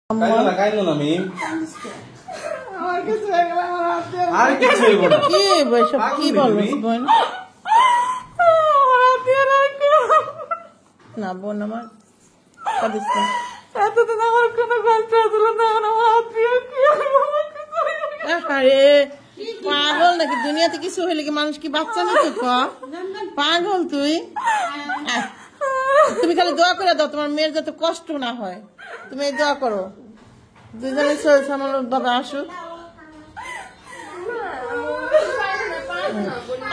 আমি কি বলবো না বোন আমার এতদিন আমার কোনো কষ্ট ছিল না। পাগল নাকি দুনিয়াতে কিছু হইলে কি মানুষ কি বাচ্চা নাকি পাগল তুই তুমি খালি দোয়া করে দাও তোমার মেয়ের যাতে কষ্ট না হয়। তুমি এই দোয়া করো দুজনে সামনে বাবা আসুক।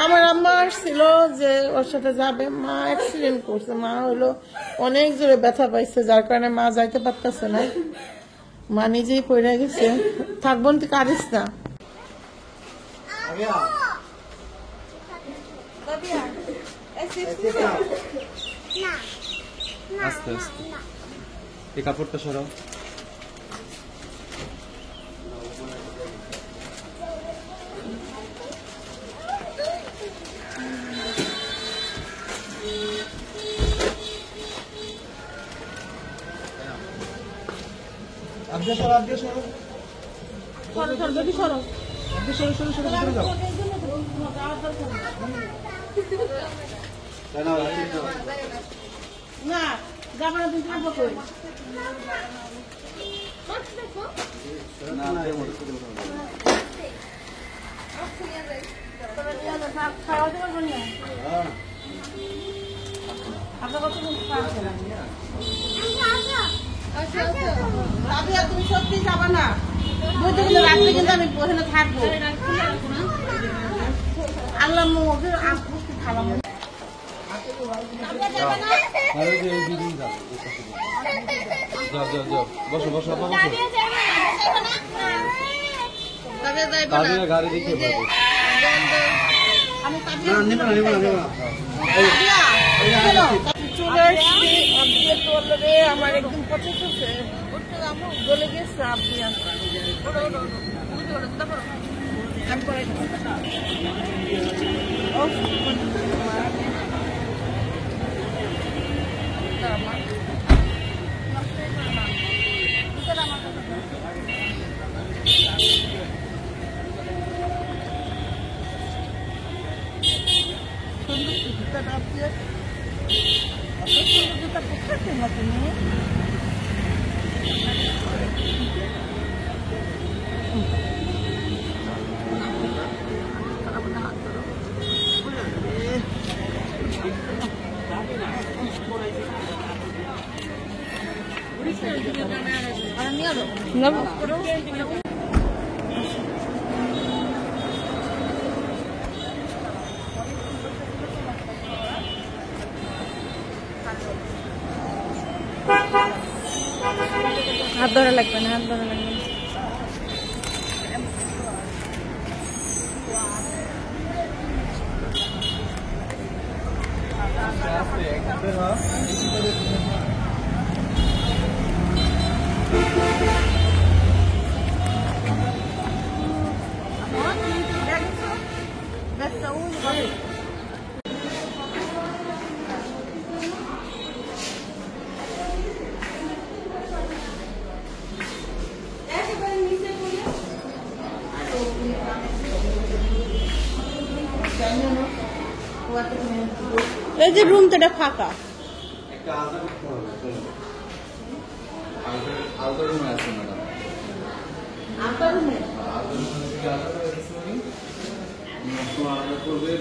আমার আম্মা আসছিল যে ওর সাথে যাবে, মা অ্যাক্সিডেন্ট করছে, মা হলো অনেক জোরে ব্যথা পাইছে যার কারণে মা যাইতে পারতেছে না, মা নিজেই পড়ে গেছে। থাকবো তুই কারিস না। আস্তে আস্তে এই কাপড়টা সরাও। আগে সরো আগে সরো সরো সরো যদি সরো আগে সরো সরো সরো করে যাও না যাবে না তুমি থাকবো কই না না এই মোটর খাওয়া দেবো না আপনার কত তুমি সত্যি যাবা না রাত্রে কিন্তু আমি ওখানে থাকবো। আল্লাহ খাওয়া বসো বসো গাড়ি দেখে আমার একদম পছন্দ গলে গেছে আপনি হাত ধরা লাগবে না, হাত ধরা লাগবে না। এই যে রুম তো এটা ফাঁকা,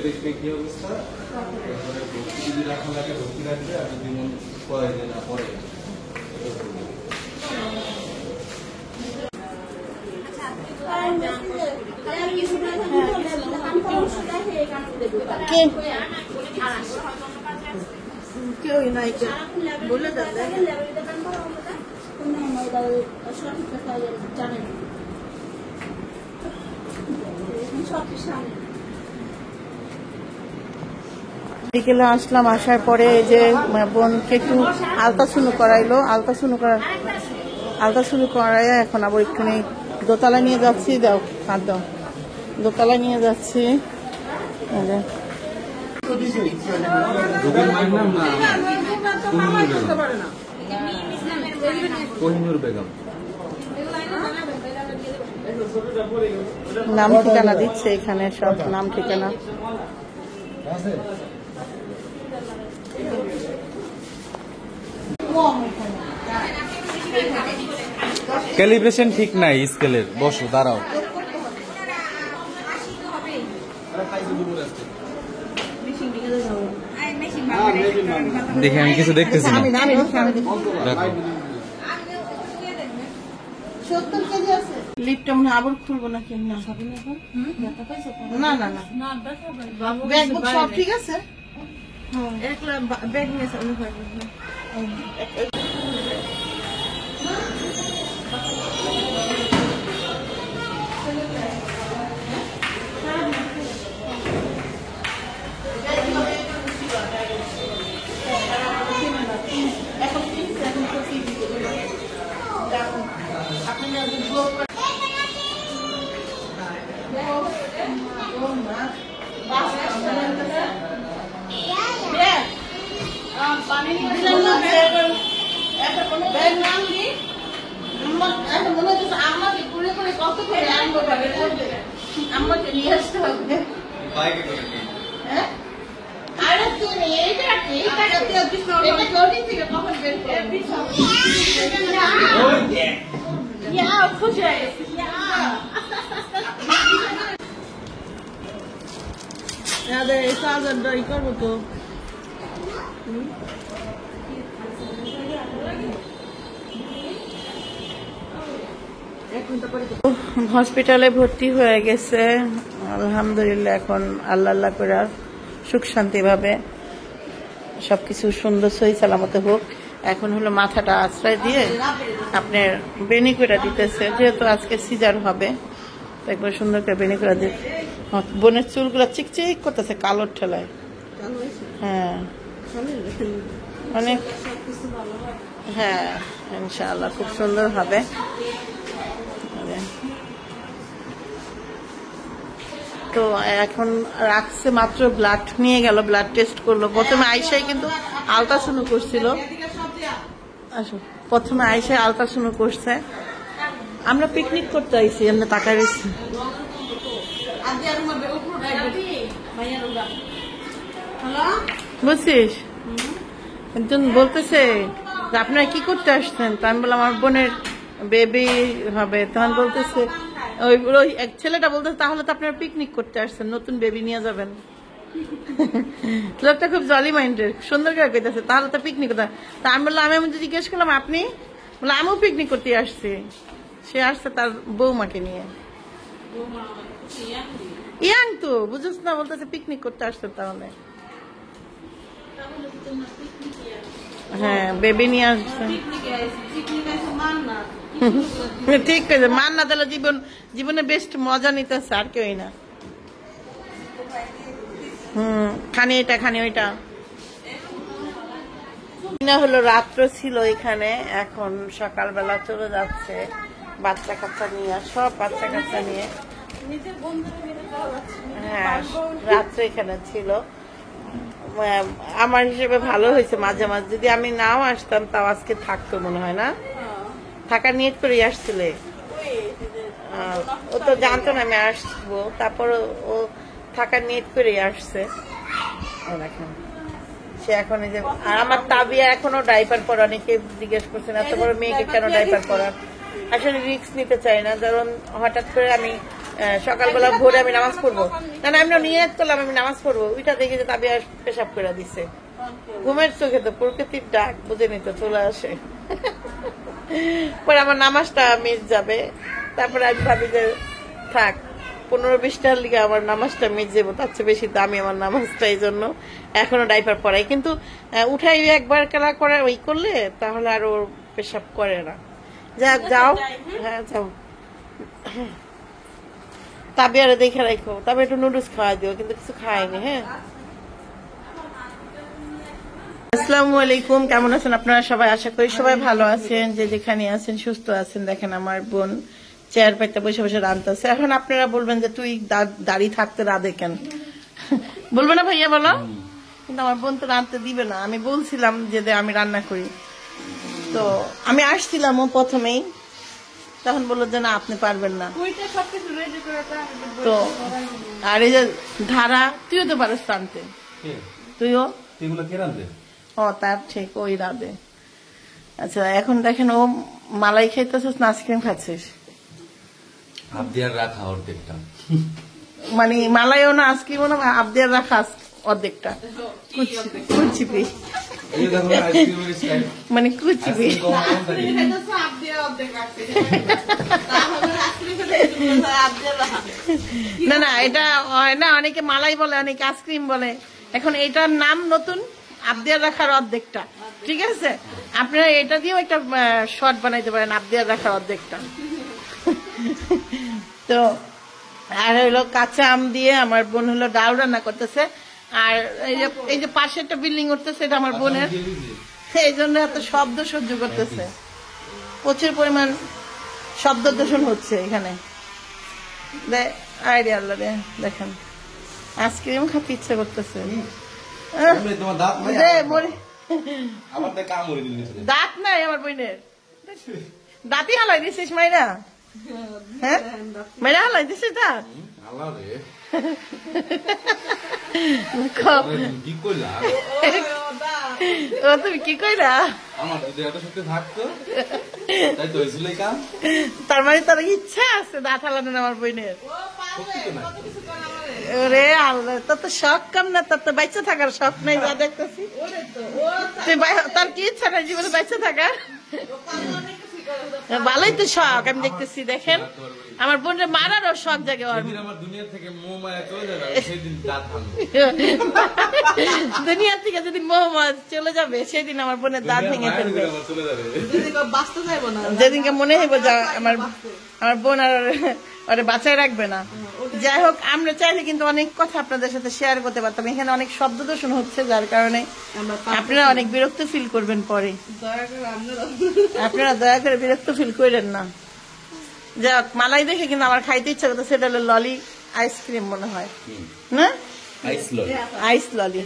দেখবে কি অবস্থা, যদি রাখা লাগে ভর্তি রাখবে আর যদি মন পরে না পরে কেউ নাই বলে জানেন বিকেলে আসলাম, আসার পরে যে বোনকে একটু আলতাশুনো করাইলো, আলতাশুনো করাই এখন আবার একটুখানি দোতলা নিয়ে যাচ্ছি, দাও হাত দাও, দোতলা নিয়ে যাচ্ছি। কোহিনুর বেগম নাম ঠিকানা দিচ্ছে এখানে, সব নাম ঠিকানা। ক্যালিব্রেশন ঠিক নাই স্কেলের, বসো দাঁড়াও। দেখে আমি কিছু দেখতেছি না। দেখো লিপটা মনে আবার খুলবো না কেন? না না না, ব্যাগ বুক সব ঠিক আছে। ব্যাগ নিয়েছে আমাকে করে করে কত করে আনবো, আমাকে নিয়ে আসতে হবে। হ্যাঁ আরে তুমি এইটা থেকে কখন বের করবে? খুশি হয়ে গেছি। করবো তো হসপিটালে ভর্তি হয়ে গেছে আলহামদুলিল্লাহ। এখন আল্লাহ আল্লাহ করে সুখ শান্তি ভাবে সবকিছু সুন্দর সহি সালামতে হোক। এখন হলো মাথাটা আশ্রয় দিয়ে আপনার বেনি করে দিতেছে, যেহেতু আজকে সিজার হবে তো একবার সুন্দর করে বেনি করে দিতে। বোনের চুলগুলো চিকচিক করতেছে কালোর ঠেলায়। হ্যাঁ অনেক, হ্যাঁ ইনশাআল্লাহ খুব সুন্দর হবে। তো এখন রাখছে মাত্র, ব্লাড নিয়ে গেল, ব্লাড টেস্ট করলো। প্রথমে আয়সাই কিন্তু আলট্রাসাউন্ড করছিল, প্রথমে আয়সাই আলট্রাসাউন্ড করছে। আমরা পিকনিক করতে আইছি, এমনি টাকা রয়েছি। বুঝছিস, একজন বলতেছে যে আপনারা কি করতে আসছেন? তো আমি বললাম আমার বোনের বেবি হবে। তখন বলতেছে ওই এক ছেলেটা বলতেছে তাহলে তো আপনারা পিকনিক করতে আসছেন, নতুন বেবি নিয়ে যাবেন। লোকটা খুব জলি মাইন্ডের, সুন্দর করে কইতেছে তাহলে তো পিকনিক করতে। তা আমি বললাম, আমি জিজ্ঞেস করলাম আপনি? বললাম আমিও পিকনিক করতে আসছি। সে আসছে তার বৌমাকে নিয়ে। ইয়াং তো বুঝছ না, বলতেছে পিকনিক করতে আসছে। তাহলে হ্যাঁ বেবি নিয়ে আসছে। ঠিক আছে, মান না দিলে জীবনে বেস্ট মজা নিতেছে, আর কেউই না। খানি এটা খানি ওইটা হলো। রাত্র ছিল এখানে, এখন সকালবেলা চলে যাচ্ছে বাচ্চা কাচ্চা নিয়ে, সব বাচ্চা কাচ্চা নিয়ে। হ্যাঁ রাত্রে এখানে ছিল। আমার হিসেবে ভালো হয়েছে, মাঝে মাঝে যদি আমি নাও আসতাম তাও আজকে থাকতো মনে হয় না। থাকার নিয়ত করে আসছিলে, ও তো জানতো না আমি আসবো, তারপর ও থাকার নিয়ত করে আসছে। সে এখন এই যে, আর আমার তাবিয়া এখনো ডাইপার পরা। অনেকে জিজ্ঞেস করছেন এত বড় মেয়েকে কেন ডাইপার পরা। আসলে রিস্ক নিতে চাই না, কারণ হঠাৎ করে আমি সকালবেলা ভোরে আমি নামাজ পড়বো না, আমি নিয়ত করলাম আমি নামাজ পড়বো, ওইটা দেখে যে তাবিয়া পেশাব করে দিছে। ঘুমের চোখে তো প্রকৃতির ডাক বুঝে নিতে চলে আসে। পরে আমার নামাজটা মিস যাবে। তারপরে আমি ভাবি যে থাক 15-20টার লিগে আমার নামাজটা মিস যাবো, তার চেয়ে বেশি দামি আমার নামাজটা। এই জন্য এখনো ডাইপার পরাই, কিন্তু উঠাই একবার খেলা করে ওই করলে তাহলে আর ওর পেশাব করে না। যাও হ্যাঁ যাও, তাবিয়ারে দেখে রাখো, তবে একটু নুডলস খাওয়া দিও, কিন্তু কিছু খায়নি। হ্যাঁ আসসালামু আলাইকুম, কেমন আছেন আপনারা সবাই? আশা করি সবাই ভালো আছেন, যে যেখানে আছেন সুস্থ আছেন। দেখেন আমার বোন চেয়ার পাইতে বসে বসে রাঁধতেছে। এখন আপনারা বলবেন যে তুই দাঁড়িয়ে থাকতে রাঁধে কেন, বলবো না ভাইয়া বলো? কিন্তু আমার বোন তো রাঁধতে দিবে না। আমি বলছিলাম যে আমি রান্না করি, তো আমি আসছিলাম ও প্রথমেই, তখন বললো যে না আপনি পারবেন না। তো আর এই যে ধারা, তুইও তো পারিস টানতে, তুইও। এগুলো কে রাঁধে? ও তার ঠিক, ওই রাধে। আচ্ছা এখন দেখেন, ও মালাই খাইতেছিস না আইসক্রিম খাচ্ছিস? আবদিয়ার রাখা অর্ধেকটা, মানে মালাইও না আইসক্রিমও না, আবদিয়ার রাখা অর্ধেকটা, কুচিপি মানে কুচিপি। না না, এটা হয় না, অনেকে মালাই বলে, অনেকে আইসক্রিম বলে। এখন এটার নাম নতুন, আবদিয়ার রাখার অর্ধেকটা, ঠিক আছে? আপনারা এটা দিয়েও একটা শর্ট বানাইতে পারেন, আবদিয়ার রাখার অর্ধেকটা। তো আর হইলো কাঁচা আম দিয়ে আমার বোন হলো ডাল রান্না করতেছে। আর এই যে পাশে একটা বিল্ডিং উঠতেছে, এটা আমার বোনের, এই জন্য এত শব্দ সহ্য করতেছে, প্রচুর পরিমাণ শব্দ দূষণ হচ্ছে এখানে। আইডিয়া আল্লাহ রে, দেখেন আইসক্রিম খেতে ইচ্ছা করতেছে। দাঁত নাই আমার বোনের, দাঁতই হালাই দিছিস মাইরা? হ্যাঁ মাইরা হালাই দিছিস দাঁত? তুমি কি কইরা? তার মানে তার ইচ্ছা আছে দাঁত হালানোর আমার বোনের। রে আল্লাহ, তোর তো শখ কম না, তোর তো বাচ্চা থাকার শখ নাই যা দেখতেছি। তার কি ইচ্ছা নাই জীবনে বাচ্চা থাকার? ভালোই তো শখ আমি দেখতেছি। দেখেন আমার বোনের মারারও শখ জাগে, দুনিয়া থেকে যদি মোহাম্মদ চলে যাবে সেদিন আমার বোনের দাঁত ভেঙে ফেলবে, যেদিনকে মনে হইব আমার বোন আর বাঁচায় রাখবে না। যাই হোক, আমরা চাইলে কিন্তু অনেক কথা আপনাদের সাথে শেয়ার করতে পারতাম। এখানে অনেক শব্দ দূষণ হচ্ছে, যার কারণে আপনারা অনেক বিরক্ত ফিল করবেন পরে। আপনারা দয়া করে বিরক্ত ফিল করেন না। যাক, মালাই দেখে কিন্তু আমার খাইতে ইচ্ছা করতো, সেটা হলো ললি আইসক্রিম মনে হয় না, আইস ললি।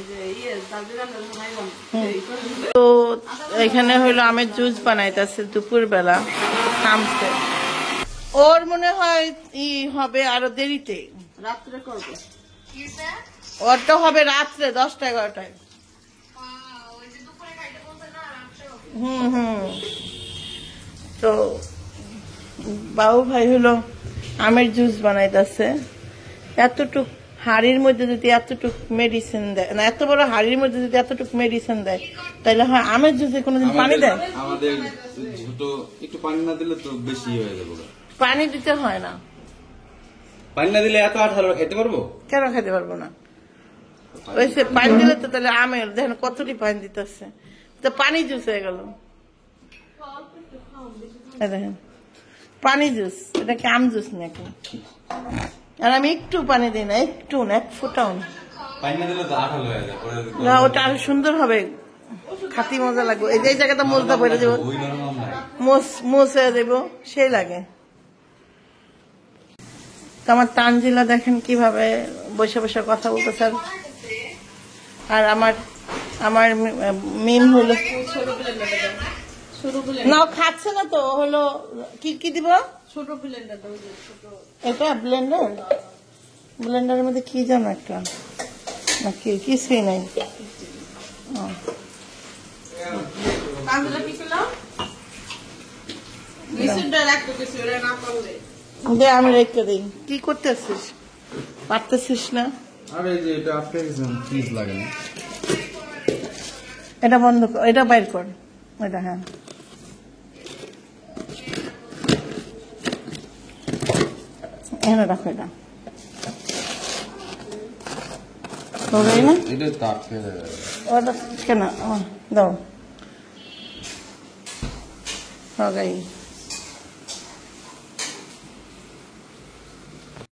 তো এখানে হইলো আমের জুস বানাইতেছে দুপুর বেলা, থামছে। ওর মনে হয় ই হবে আরো দেরিতে, রাত্রে করবে। ওরটা হবে রাত্রে 10টা-11টায়। তো বাবু ভাই হলো আমের জুস বানাইতেছে। এতটুক হাড়ির মধ্যে যদি এতটুক মেডিসিন দেয় না, এত বড় হাড়ির মধ্যে যদি এতটুক মেডিসিন দেয়, তাহলে হয় আমের জুসে কোনোদিন পানি দেয়? আমাদের একটু পানি না দিলে তো বেশি হয়ে যাবে। পানি দিতে হয় না। পানি না দিলে এত আঠালো খেতে পারবো? কেন খেতে পারবো না? ওইসে পানি দিলে তো তাহলে আমের দেখেন কতটি পানি দিতেছে, তো পানি জুস হয়ে গেল। দেখেন পানি জুস, এটা কি আম জুস নাকি? আর আমি একটু পানি দিই না, একটু না, এক ফোঁটাও না। না, ওটা আরো সুন্দর হবে, খাতি মজা লাগবে। এই যে জায়গাটা মোজটা পড়ে যাবো, মোজ হয়ে যাবো, সেই লাগে। আমার তানজিলা দেখেন কিভাবে বসে বসে কথা বলতেছে। আর আমার মিম হলো না, খাচ্ছে না তো, হলো কি দিব? ছোট ব্লেন্ডার। এটা ব্লেন্ডার, ব্লেন্ডারের মধ্যে কি জানো একটা নাকি কিছুই নাই। আমি রেখে দিই। কি করতেছিস? পারতেছিস না? আরে যে এটা আপনি প্লিজ লাগে না, এটা বন্ধ কর, এটা বাইর কর, এটা। হ্যাঁ এখানে রাখো, এটা কেন দাও।